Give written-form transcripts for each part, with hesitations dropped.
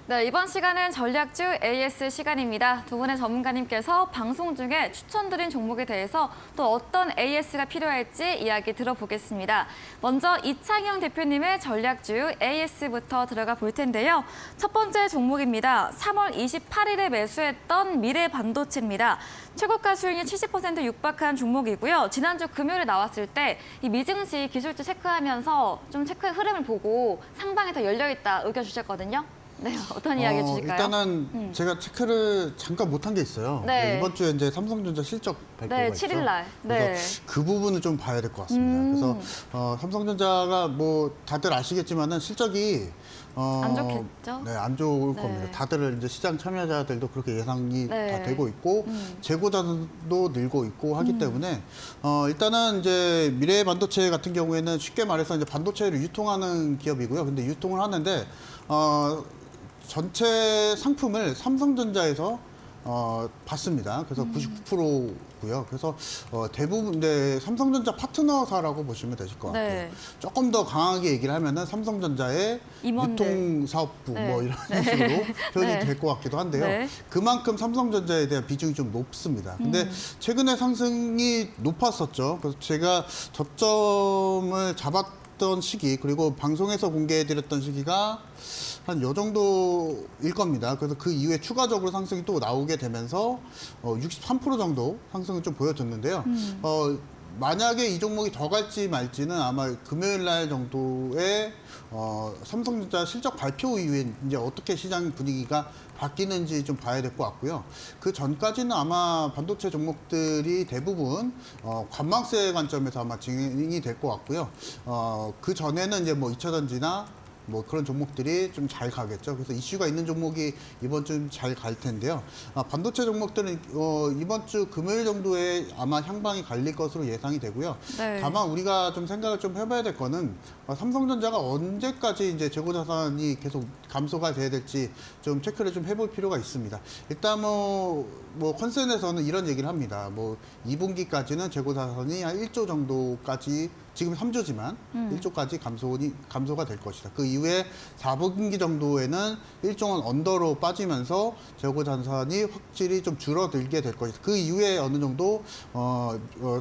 네, 이번 시간은 전략주 AS 시간입니다. 두 분의 전문가님께서 방송 중에 추천드린 종목에 대해서 또 어떤 AS가 필요할지 이야기 들어보겠습니다. 먼저 이창영 대표님의 전략주 AS부터 들어가 볼 텐데요. 첫 번째 종목입니다. 3월 28일에 매수했던 미래반도체입니다. 최고가 수익률 70% 육박한 종목이고요. 지난주 금요일에 나왔을 때 이 미증시 기술주 체크하면서 좀 체크의 흐름을 보고 상방에 더 열려있다 의견 주셨거든요. 네, 어떤 이야기 주실까요? 일단은 제가 체크를 잠깐 못한 게 있어요. 네. 이번 주에 이제 삼성전자 실적 발표가 네, 있죠. 7일 날. 그래서 네. 그 부분을 좀 봐야 될 것 같습니다. 그래서 삼성전자가 뭐 다들 아시겠지만은 실적이 안 좋겠죠? 네, 안 좋을 네. 겁니다. 다들 이제 시장 참여자들도 그렇게 예상이 네. 다 되고 있고 재고자도 늘고 있고 하기 때문에 일단은 이제 미래 반도체 같은 경우에는 쉽게 말해서 이제 반도체를 유통하는 기업이고요. 근데 유통을 하는데 전체 상품을 삼성전자에서 받습니다. 그래서 99%고요. 그래서 대부분 삼성전자 파트너사라고 보시면 되실 것 같아요. 네. 조금 더 강하게 얘기를 하면은 삼성전자의 임원들. 유통사업부 네. 뭐 이런 식으로 표현이 네. 될 것 같기도 한데요. 네. 그만큼 삼성전자에 대한 비중이 좀 높습니다. 근데 최근에 상승이 높았었죠. 그래서 제가 저점을 잡았던 시기 그리고 방송에서 공개해드렸던 시기가 한 요 정도일 겁니다. 그래서 그 이후에 추가적으로 상승이 또 나오게 되면서 63% 정도 상승을 좀 보여줬는데요. 만약에 이 종목이 더 갈지 말지는 아마 금요일 날 정도에 삼성전자 실적 발표 이후에 이제 어떻게 시장 분위기가 바뀌는지 좀 봐야 될 것 같고요. 그 전까지는 아마 반도체 종목들이 대부분 관망세 관점에서 아마 진행이 될 것 같고요. 그 전에는 이제 뭐 2차 전지나 뭐 그런 종목들이 좀 잘 가겠죠. 그래서 이슈가 있는 종목이 이번 주 잘 갈 텐데요. 반도체 종목들은 이번 주 금요일 정도에 아마 향방이 갈릴 것으로 예상이 되고요. 네. 다만 우리가 좀 생각을 좀 해봐야 될 거는 삼성전자가 언제까지 이제 재고자산이 계속 감소가 돼야 될지 좀 체크를 좀 해볼 필요가 있습니다. 일단 뭐 컨센에서는 이런 얘기를 합니다. 뭐 2분기까지는 재고자산이 한 1조 정도까지 지금 3조지만 1조까지 감소가 될 것이다. 그 이후에 4분기 정도에는 일종은 언더로 빠지면서 재고자산이 확실히 좀 줄어들게 될 것이다. 그 이후에 어느 정도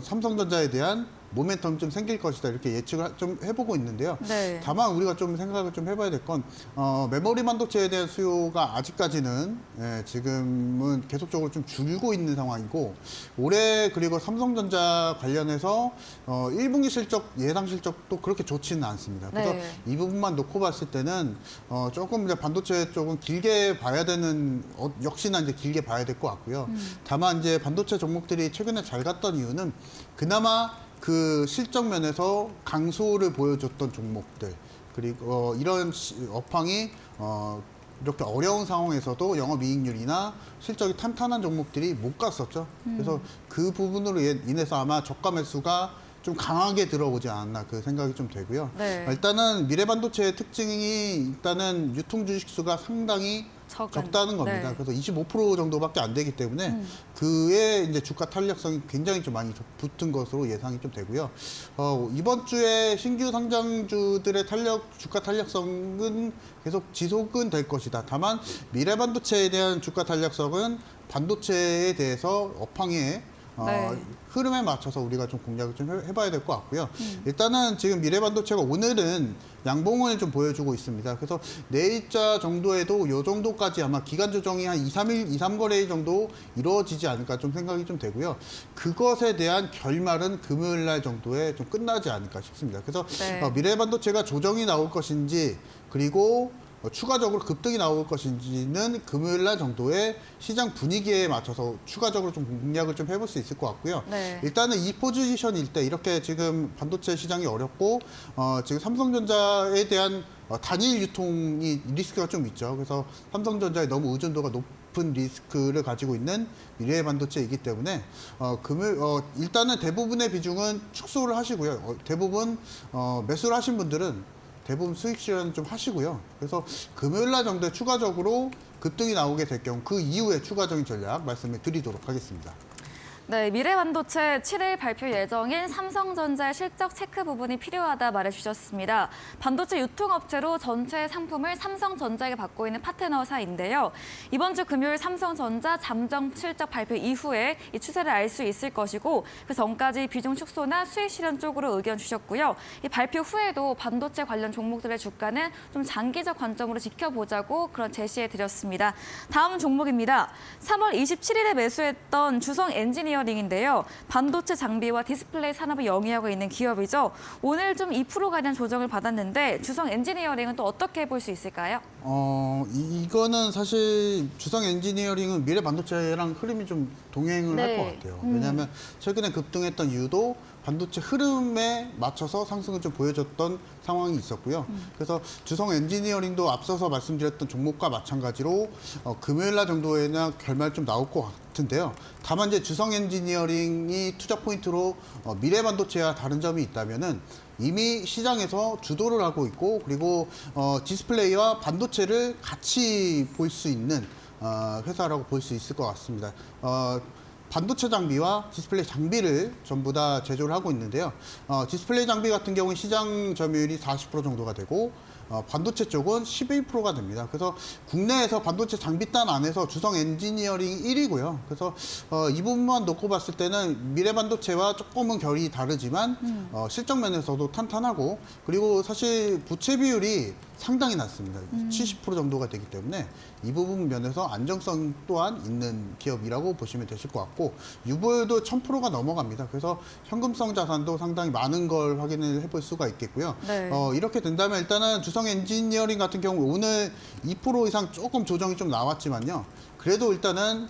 삼성전자에 대한 모멘텀이 좀 생길 것이다. 이렇게 예측을 좀 해보고 있는데요. 네. 다만 우리가 좀 생각을 좀 해봐야 될 건 메모리 반도체에 대한 수요가 아직까지는 지금은 계속적으로 좀 줄고 있는 상황이고 올해 그리고 삼성전자 관련해서 1분기 실적 예상 실적도 그렇게 좋지는 않습니다. 그래서 네. 이 부분만 놓고 봤을 때는 조금 이제 반도체 쪽은 길게 봐야 되는 역시나 이제 길게 봐야 될 것 같고요. 다만 이제 반도체 종목들이 최근에 잘 갔던 이유는 그나마 그 실적 면에서 강소를 보여줬던 종목들 그리고 이런 업황이 이렇게 어려운 상황에서도 영업이익률이나 실적이 탄탄한 종목들이 못 갔었죠. 그래서 그 부분으로 인해서 아마 저가 매수가 좀 강하게 들어오지 않았나 그 생각이 좀 되고요. 네. 일단은 미래반도체의 특징이 일단은 유통 주식 수가 상당히 적다는 겁니다. 네. 그래서 25% 정도밖에 안 되기 때문에 그의 이제 주가 탄력성이 굉장히 좀 많이 붙은 것으로 예상이 좀 되고요. 이번 주에 신규 상장주들의 주가 탄력성은 계속 지속은 될 것이다. 다만 미래 반도체에 대한 주가 탄력성은 반도체에 대해서 업황에 네. 흐름에 맞춰서 우리가 좀 공략을 좀 해봐야 될 것 같고요. 일단은 지금 미래반도체가 오늘은 양봉을 좀 보여주고 있습니다. 그래서 내일자 정도에도 요 정도까지 아마 기간 조정이 한 2, 3거래 정도 이루어지지 않을까 좀 생각이 좀 되고요. 그것에 대한 결말은 금요일 날 정도에 좀 끝나지 않을까 싶습니다. 그래서 네. 미래반도체가 조정이 나올 것인지 그리고 추가적으로 급등이 나올 것인지는 금요일 날 정도의 시장 분위기에 맞춰서 추가적으로 좀 공략을 좀 해볼 수 있을 것 같고요. 네. 일단은 이 포지션일 때 이렇게 지금 반도체 시장이 어렵고 지금 삼성전자에 대한 단일 유통이 리스크가 좀 있죠. 그래서 삼성전자에 너무 의존도가 높은 리스크를 가지고 있는 미래 반도체이기 때문에 일단은 대부분의 비중은 축소를 하시고요. 대부분 매수를 하신 분들은 대부분 수익 실현 좀 하시고요. 그래서 금요일 날 정도에 추가적으로 급등이 나오게 될 경우 그 이후에 추가적인 전략 말씀을 드리도록 하겠습니다. 네, 미래반도체 7일 발표 예정인 삼성전자의 실적 체크 부분이 필요하다 말해주셨습니다. 반도체 유통업체로 전체 상품을 삼성전자에게 받고 있는 파트너사인데요. 이번 주 금요일 삼성전자 잠정 실적 발표 이후에 이 추세를 알 수 있을 것이고 그 전까지 비중 축소나 수익 실현 쪽으로 의견 주셨고요. 이 발표 후에도 반도체 관련 종목들의 주가는 좀 장기적 관점으로 지켜보자고 그런 제시해드렸습니다. 다음 종목입니다. 3월 27일에 매수했던 주성 엔지니어링인데요. 반도체 장비와 디스플레이 산업을 영위하고 있는 기업이죠. 오늘 좀 2%가량 조정을 받았는데 주성 엔지니어링은 또 어떻게 볼 수 있을까요? 이거는 사실 주성 엔지니어링은 미래 반도체랑 흐름이 좀 동행을 할 것 같아요. 왜냐하면 최근에 급등했던 이유도 반도체 흐름에 맞춰서 상승을 좀 보여줬던 상황이 있었고요. 그래서 주성 엔지니어링도 앞서서 말씀드렸던 종목과 마찬가지로 금요일 날 정도에는 결말 좀 나올 것 같은데요. 다만 이제 주성 엔지니어링이 투자 포인트로 미래 반도체와 다른 점이 있다면은 이미 시장에서 주도를 하고 있고 그리고 디스플레이와 반도체를 같이 볼 수 있는 회사라고 볼 수 있을 것 같습니다. 반도체 장비와 디스플레이 장비를 전부 다 제조를 하고 있는데요. 디스플레이 장비 같은 경우는 시장 점유율이 40% 정도가 되고 반도체 쪽은 11%가 됩니다. 그래서 국내에서 반도체 장비단 안에서 주성 엔지니어링 1위고요. 그래서 이 부분만 놓고 봤을 때는 미래 반도체와 조금은 결이 다르지만 실적 면에서도 탄탄하고 그리고 사실 부채 비율이 상당히 낮습니다. 70% 정도가 되기 때문에 이 부분 면에서 안정성 또한 있는 기업이라고 보시면 되실 것 같고 유보율도 1000%가 넘어갑니다. 그래서 현금성 자산도 상당히 많은 걸 확인을 해볼 수가 있겠고요. 네. 이렇게 된다면 일단은 주성 엔지니어링 같은 경우 오늘 2% 이상 조금 조정이 좀 나왔지만요. 그래도 일단은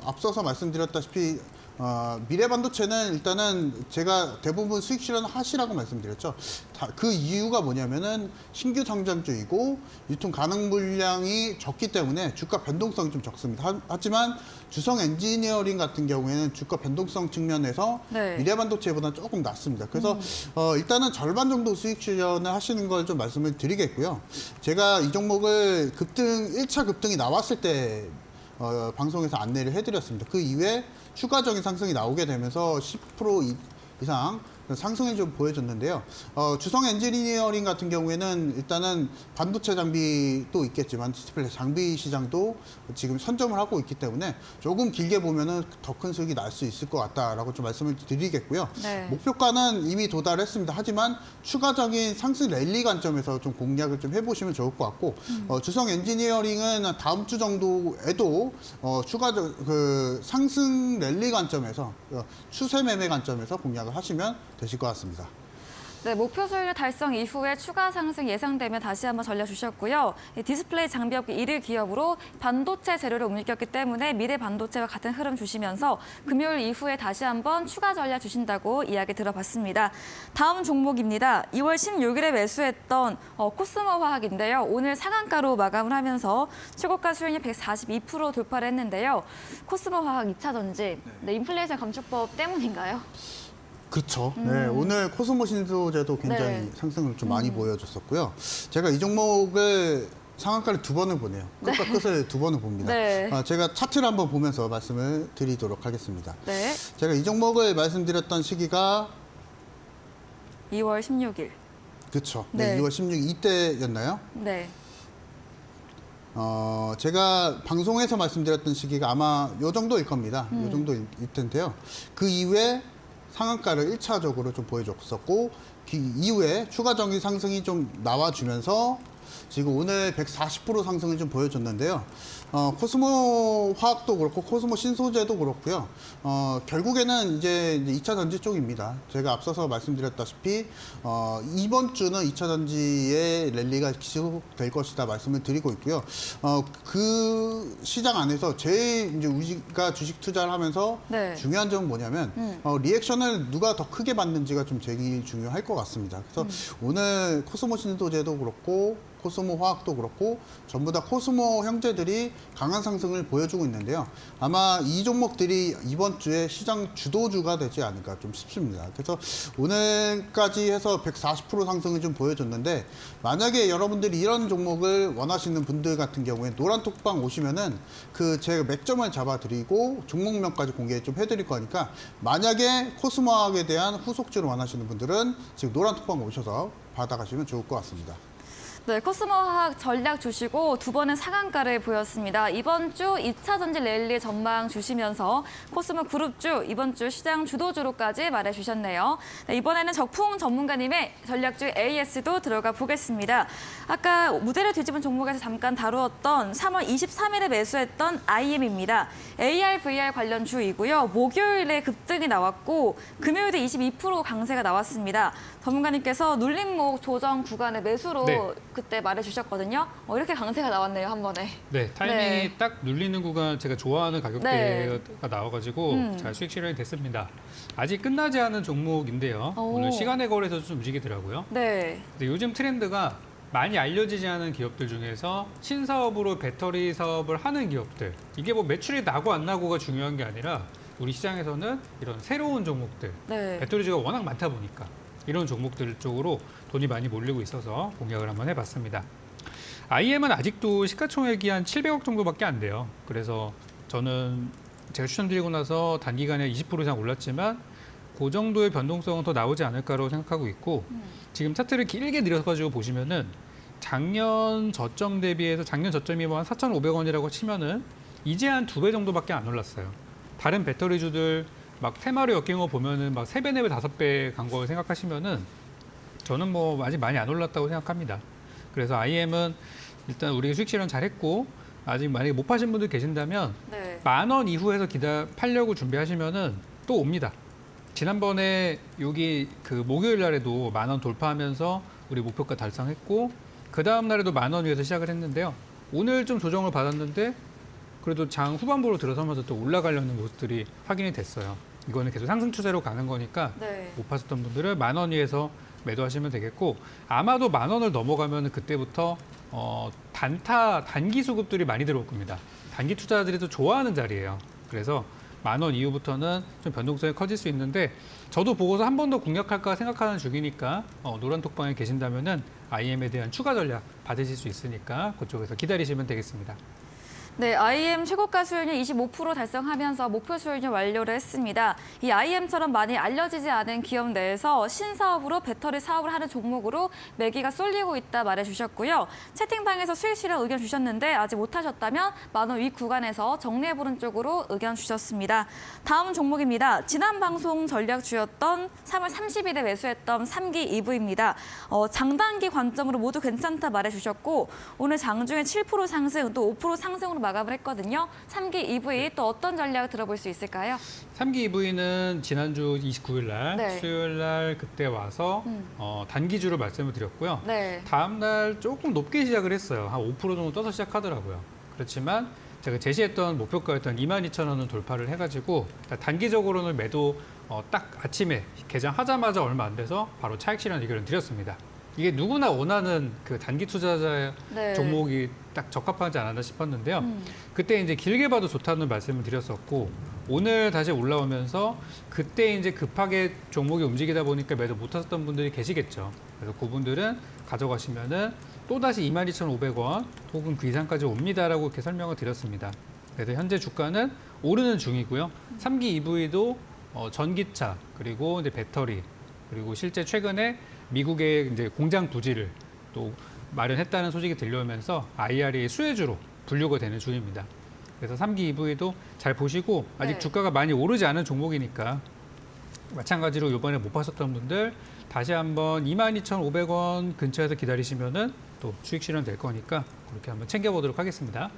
앞서서 말씀드렸다시피 미래 반도체는 일단은 제가 대부분 수익 실현 하시라고 말씀드렸죠. 그 이유가 뭐냐면은 신규 상장주이고 유통 가능 물량이 적기 때문에 주가 변동성이 좀 적습니다. 하지만 주성 엔지니어링 같은 경우에는 주가 변동성 측면에서 네. 미래 반도체보다 조금 낮습니다. 그래서 일단은 절반 정도 수익 실현을 하시는 걸 좀 말씀을 드리겠고요. 제가 이 종목을 1차 급등이 나왔을 때 방송에서 안내를 해드렸습니다. 그 이후에 추가적인 상승이 나오게 되면서 10% 이상 상승을 좀 보여줬는데요. 주성 엔지니어링 같은 경우에는 일단은 반도체 장비도 있겠지만 디스플레이 장비 시장도 지금 선점을 하고 있기 때문에 조금 길게 보면은 더 큰 수익이 날 수 있을 것 같다라고 좀 말씀을 드리겠고요. 네. 목표가는 이미 도달했습니다. 하지만 추가적인 상승 랠리 관점에서 좀 공략을 좀 해보시면 좋을 것 같고 주성 엔지니어링은 다음 주 정도에도 추가적 상승 랠리 관점에서 추세 매매 관점에서 공략을 하시면 되실 것 같습니다. 네, 목표 수익률 달성 이후에 추가 상승 예상되면 다시 한번 전려주셨고요. 디스플레이 장비업계 1위 기업으로 반도체 재료를 옮겼기 때문에 미래 반도체와 같은 흐름 주시면서 금요일 이후에 다시 한번 추가 전략 주신다고 이야기 들어봤습니다. 다음 종목입니다. 2월 16일에 매수했던 코스모 화학인데요. 오늘 상한가로 마감을 하면서 최고가 수익률 142% 돌파를 했는데요. 코스모 화학 2차 전지, 네, 인플레이션 감축법 때문인가요? 그렇죠. 네, 오늘 코스모 신소재도 굉장히 네. 상승을 좀 많이 보여줬었고요. 제가 이 종목을 상한가를 2번을 보네요. 끝과 끝을 2번을 봅니다. 네. 제가 차트를 한번 보면서 말씀을 드리도록 하겠습니다. 네, 제가 이 종목을 말씀드렸던 시기가 2월 16일. 그렇죠. 네, 네. 2월 16일 이때였나요? 네. 제가 방송에서 말씀드렸던 시기가 아마 요 정도일 겁니다. 요 정도일 텐데요. 그 이후에 상한가를 1차적으로 좀 보여줬었고 그 이후에 추가적인 상승이 좀 나와주면서 지금 오늘 140% 상승을 좀 보여줬는데요. 코스모 화학도 그렇고 코스모 신소재도 그렇고요. 결국에는 이제 2차 전지 쪽입니다. 제가 앞서서 말씀드렸다시피 이번 주는 2차 전지의 랠리가 지속될 것이다 말씀을 드리고 있고요. 그 시장 안에서 제일 이제 우리가 주식 투자를 하면서 네. 중요한 점은 뭐냐면 리액션을 누가 더 크게 받는지가 좀 제일 중요할 것 같습니다. 그래서 오늘 코스모 신소재도 그렇고 코스모 화학도 그렇고 전부 다 코스모 형제들이 강한 상승을 보여주고 있는데요. 아마 이 종목들이 이번 주에 시장 주도주가 되지 않을까 좀 싶습니다. 그래서 오늘까지 해서 140% 상승을 좀 보여줬는데 만약에 여러분들이 이런 종목을 원하시는 분들 같은 경우에 노란톡방 오시면은 그 제가 맥점을 잡아드리고 종목명까지 공개 좀 해드릴 거니까 만약에 코스모학에 대한 후속주를 원하시는 분들은 지금 노란톡방 오셔서 받아가시면 좋을 것 같습니다. 네, 코스모학 전략 주시고 두 번의 상한가를 보였습니다. 이번 주 2차 전지 랠리 전망 주시면서 코스모 그룹주 이번 주 시장 주도주로까지 말해주셨네요. 네, 이번에는 적풍 전문가님의 전략주 AS도 들어가 보겠습니다. 아까 무대를 뒤집은 종목에서 잠깐 다루었던 3월 23일에 매수했던 IM입니다. AR, VR 관련 주이고요. 목요일에 급등이 나왔고 금요일에 22% 강세가 나왔습니다. 전문가님께서 눌림목 조정 구간의 매수로 네. 그때 말해주셨거든요. 이렇게 강세가 나왔네요, 한 번에. 네, 타이밍이 네. 딱 눌리는 구간 제가 좋아하는 가격대가 네. 나와가지고 잘 수익 실현이 됐습니다. 아직 끝나지 않은 종목인데요. 오. 오늘 시간의 거래에서 좀 움직이더라고요. 네. 근데 요즘 트렌드가 많이 알려지지 않은 기업들 중에서 신사업으로 배터리 사업을 하는 기업들. 이게 뭐 매출이 나고 안 나고가 중요한 게 아니라 우리 시장에서는 이런 새로운 종목들, 네. 배터리주가 워낙 많다 보니까 이런 종목들 쪽으로 돈이 많이 몰리고 있어서 공략을 한번 해봤습니다. IM은 아직도 시가총액이 한 700억 정도밖에 안 돼요. 그래서 저는 제가 추천드리고 나서 단기간에 20% 이상 올랐지만 그 정도의 변동성은 더 나오지 않을까라고 생각하고 있고 지금 차트를 길게 늘려가지고 보시면은 작년 저점 대비해서 작년 저점이 뭐 한 4,500원이라고 치면은 이제 한 2배 정도밖에 안 올랐어요. 다른 배터리주들 막 테마로 엮인 거 보면은 막 3배, 4배, 5배 간 거 생각하시면은 저는 뭐 아직 많이 안 올랐다고 생각합니다. 그래서 IM은 일단 우리 수익 실현 잘했고 아직 만약에 못 파신 분들 계신다면 네. 10,000원 이후에서 팔려고 준비하시면은 또 옵니다. 지난번에 여기 그 목요일 날에도 10,000원 돌파하면서 우리 목표가 달성했고 그 다음 날에도 10,000원 위에서 시작을 했는데요. 오늘 좀 조정을 받았는데 그래도 장 후반부로 들어서면서 또 올라가려는 모습들이 확인이 됐어요. 이거는 계속 상승 추세로 가는 거니까 네. 못 파셨던 분들은 10,000원 위에서 매도하시면 되겠고 아마도 10,000원을 넘어가면 그때부터 단기 수급들이 많이 들어올 겁니다. 단기 투자자들이 또 좋아하는 자리예요. 그래서 10,000원 이후부터는 좀 변동성이 커질 수 있는데 저도 보고서 한 번 더 공략할까 생각하는 중이니까 노란톡방에 계신다면은 IM에 대한 추가 전략 받으실 수 있으니까 그쪽에서 기다리시면 되겠습니다. 네, IM 최고가 수익률 25% 달성하면서 목표 수익률 완료를 했습니다. 이 IM처럼 많이 알려지지 않은 기업 내에서 신사업으로 배터리 사업을 하는 종목으로 매기가 쏠리고 있다 말해주셨고요. 채팅방에서 수익 실현 의견 주셨는데 아직 못하셨다면 10,000원 위 구간에서 정리해보는 쪽으로 의견 주셨습니다. 다음 종목입니다. 지난 방송 전략주였던 3월 30일에 매수했던 3기 EV입니다. 장단기 관점으로 모두 괜찮다 말해주셨고 오늘 장중에 7% 상승 또 5% 상승으로 마감을 했거든요. 3기 EV 또 어떤 전략 들어볼 수 있을까요? 3기 EV는 지난주 29일 날 네. 수요일 날 그때 와서 단기주로 말씀을 드렸고요. 네. 다음 날 조금 높게 시작을 했어요. 한 5% 정도 떠서 시작하더라고요. 그렇지만 제가 제시했던 목표가였던 22,000원은 돌파를 해가지고 단기적으로는 매도 딱 아침에 개장하자마자 얼마 안 돼서 바로 차익 실현 의견을 드렸습니다. 이게 누구나 원하는 그 단기 투자자 네. 종목이 딱 적합하지 않았나 싶었는데요. 그때 이제 길게 봐도 좋다는 말씀을 드렸었고 오늘 다시 올라오면서 그때 이제 급하게 종목이 움직이다 보니까 매도 못 하셨던 분들이 계시겠죠. 그래서 그분들은 가져가시면은 또다시 22,500원 혹은 그 이상까지 옵니다라고 이렇게 설명을 드렸습니다. 그래서 현재 주가는 오르는 중이고요. 3기 EV도 전기차 그리고 이제 배터리 그리고 실제 최근에 미국의 이제 공장 부지를 또 마련했다는 소식이 들려오면서 IRA의 수혜주로 분류가 되는 중입니다. 그래서 3기 EV도 잘 보시고 아직 네. 주가가 많이 오르지 않은 종목이니까 마찬가지로 이번에 못 파셨던 분들 다시 한번 22,500원 근처에서 기다리시면은 또 수익 실현 될 거니까 그렇게 한번 챙겨보도록 하겠습니다.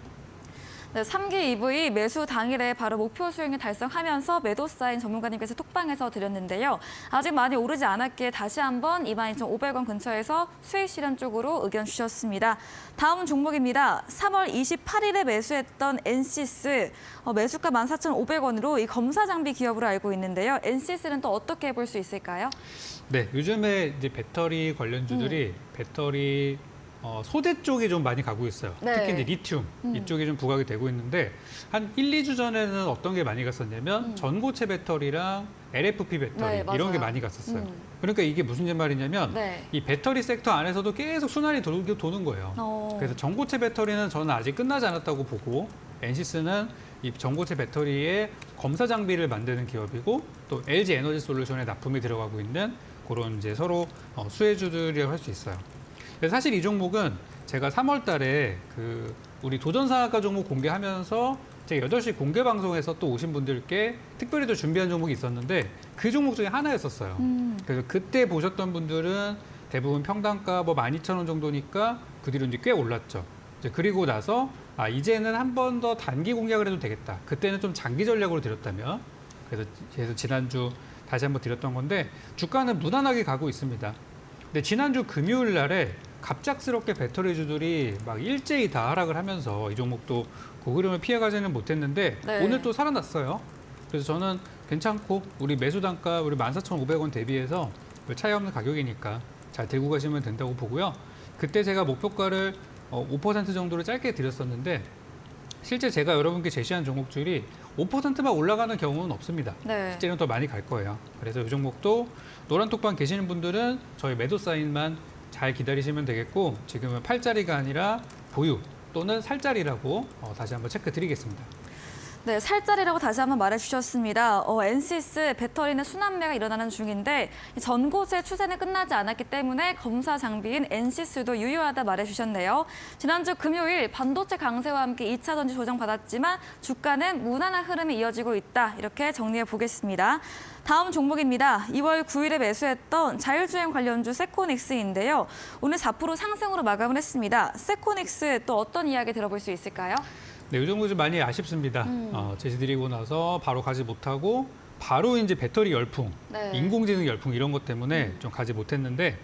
네, 3기 EV 매수 당일에 바로 목표 수익률 달성하면서 매도 사인 전문가님께서 톡방에서 드렸는데요. 아직 많이 오르지 않았기에 다시 한번 22,500원 근처에서 수익 실현 쪽으로 의견 주셨습니다. 다음 종목입니다. 3월 28일에 매수했던 NCS 매수가 14,500원으로 이 검사 장비 기업으로 알고 있는데요. NCS는 또 어떻게 볼 수 있을까요? 네, 요즘에 이제 배터리 관련주들이 배터리 소재 쪽이 좀 많이 가고 있어요. 네. 특히 이제 리튬 이쪽이 좀 부각이 되고 있는데 한 1, 2주 전에는 어떤 게 많이 갔었냐면 전고체 배터리랑 LFP 배터리 네, 이런 게 맞아요. 많이 갔었어요. 그러니까 이게 무슨 말이냐면 네. 이 배터리 섹터 안에서도 계속 순환이 도는 거예요. 그래서 전고체 배터리는 저는 아직 끝나지 않았다고 보고 엔시스는 이 전고체 배터리의 검사 장비를 만드는 기업이고 또 LG 에너지 솔루션에 납품이 들어가고 있는 그런 이제 서로 수혜주들이라고 할 수 있어요. 그래서 사실 이 종목은 제가 3월 달에 그 우리 도전상한가 종목 공개하면서 제가 8시 공개 방송에서 또 오신 분들께 특별히 또 준비한 종목이 있었는데 그 종목 중에 하나였었어요. 그래서 그때 보셨던 분들은 대부분 평단가 뭐 12,000원 정도니까 그 뒤로 이제 꽤 올랐죠. 이제 그리고 나서 이제는 한 번 더 단기 공략을 해도 되겠다. 그때는 좀 장기 전략으로 드렸다면 그래서 지난주 다시 한번 드렸던 건데 주가는 무난하게 가고 있습니다. 근데 지난주 금요일 날에 갑작스럽게 배터리주들이 막 일제히 다 하락을 하면서 이 종목도 그 흐름을 피해가지는 못했는데 네. 오늘 또 살아났어요. 그래서 저는 괜찮고 우리 매수 단가 우리 14,500원 대비해서 차이 없는 가격이니까 잘 들고 가시면 된다고 보고요. 그때 제가 목표가를 5% 정도로 짧게 드렸었는데 실제 제가 여러분께 제시한 종목들이 5%만 올라가는 경우는 없습니다. 네. 실제는 더 많이 갈 거예요. 그래서 이 종목도 노란톡방 계시는 분들은 저희 매도 사인만 잘 기다리시면 되겠고 지금은 팔자리가 아니라 보유 또는 살자리라고 다시 한번 체크 드리겠습니다. 네, 살짜리라고 다시 한번 말해주셨습니다. 엔시스 배터리는 순환매가 일어나는 중인데 전고체 추세는 끝나지 않았기 때문에 검사 장비인 엔시스도 유효하다 말해주셨네요. 지난주 금요일 반도체 강세와 함께 2차 전지 조정받았지만 주가는 무난한 흐름이 이어지고 있다. 이렇게 정리해 보겠습니다. 다음 종목입니다. 2월 9일에 매수했던 자율주행 관련주 세코닉스인데요. 오늘 4% 상승으로 마감을 했습니다. 세코닉스 또 어떤 이야기 들어볼 수 있을까요? 네, 이 종목 좀 많이 아쉽습니다. 제시드리고 나서 바로 가지 못하고 바로 이제 배터리 열풍, 네. 인공지능 열풍 이런 것 때문에 좀 가지 못했는데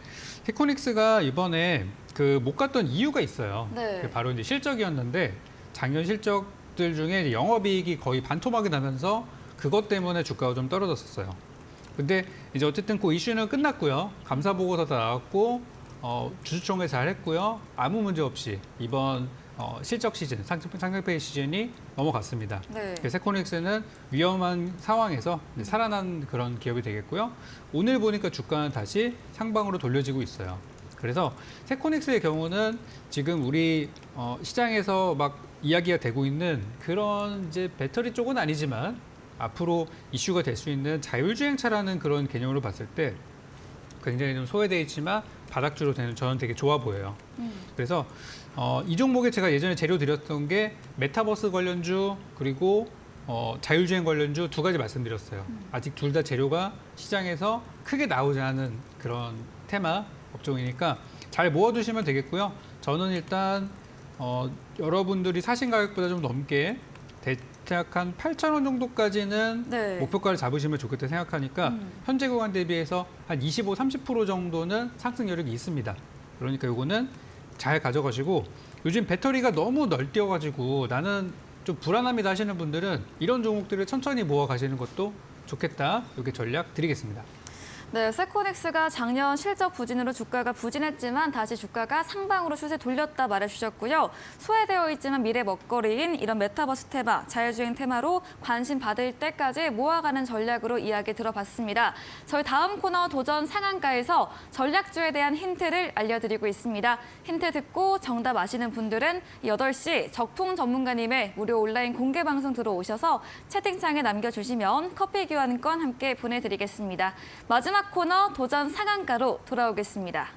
세코닉스가 이번에 그 못 갔던 이유가 있어요. 네. 그게 바로 이제 실적이었는데 작년 실적들 중에 이제 영업이익이 거의 반토막이 나면서 그것 때문에 주가가 좀 떨어졌었어요. 근데 이제 어쨌든 그 이슈는 끝났고요. 감사 보고서 다 나왔고 주주총회 잘 했고요. 아무 문제 없이 이번 실적 시즌, 상장폐 시즌이 넘어갔습니다. 네. 세코닉스는 위험한 상황에서 이제 살아난 그런 기업이 되겠고요. 오늘 보니까 주가는 다시 상방으로 돌려지고 있어요. 그래서 세코닉스의 경우는 지금 우리 시장에서 막 이야기가 되고 있는 그런 이제 배터리 쪽은 아니지만 앞으로 이슈가 될 수 있는 자율주행차라는 그런 개념으로 봤을 때 굉장히 좀 소외되어 있지만 바닥주로 되는 저는 되게 좋아 보여요. 그래서 이 종목에 제가 예전에 재료 드렸던 게 메타버스 관련주 그리고 자율주행 관련주 두 가지 말씀드렸어요. 아직 둘 다 재료가 시장에서 크게 나오지 않은 그런 테마 업종이니까 잘 모아두시면 되겠고요. 저는 일단 여러분들이 사신 가격보다 좀 넘게 대략 한 8,000원 정도까지는 네. 목표가를 잡으시면 좋겠다 생각하니까 현재 구간 대비해서 한 25, 30% 정도는 상승 여력이 있습니다. 그러니까 이거는 잘 가져가시고 요즘 배터리가 너무 널뛰어가지고 나는 좀 불안합니다 하시는 분들은 이런 종목들을 천천히 모아 가시는 것도 좋겠다. 이렇게 전략 드리겠습니다. 네, 세코닉스가 작년 실적 부진으로 주가가 부진했지만 다시 주가가 상방으로 추세 돌렸다 말해주셨고요. 소외되어 있지만 미래 먹거리인 이런 메타버스 테마, 자율주행 테마로 관심 받을 때까지 모아가는 전략으로 이야기 들어봤습니다. 저희 다음 코너 도전 상한가에서 전략주에 대한 힌트를 알려드리고 있습니다. 힌트 듣고 정답 아시는 분들은 8시 적풍 전문가님의 무료 온라인 공개 방송 들어오셔서 채팅창에 남겨주시면 커피 교환권 함께 보내드리겠습니다. 마지막 코너 도전 상한가로 돌아오겠습니다.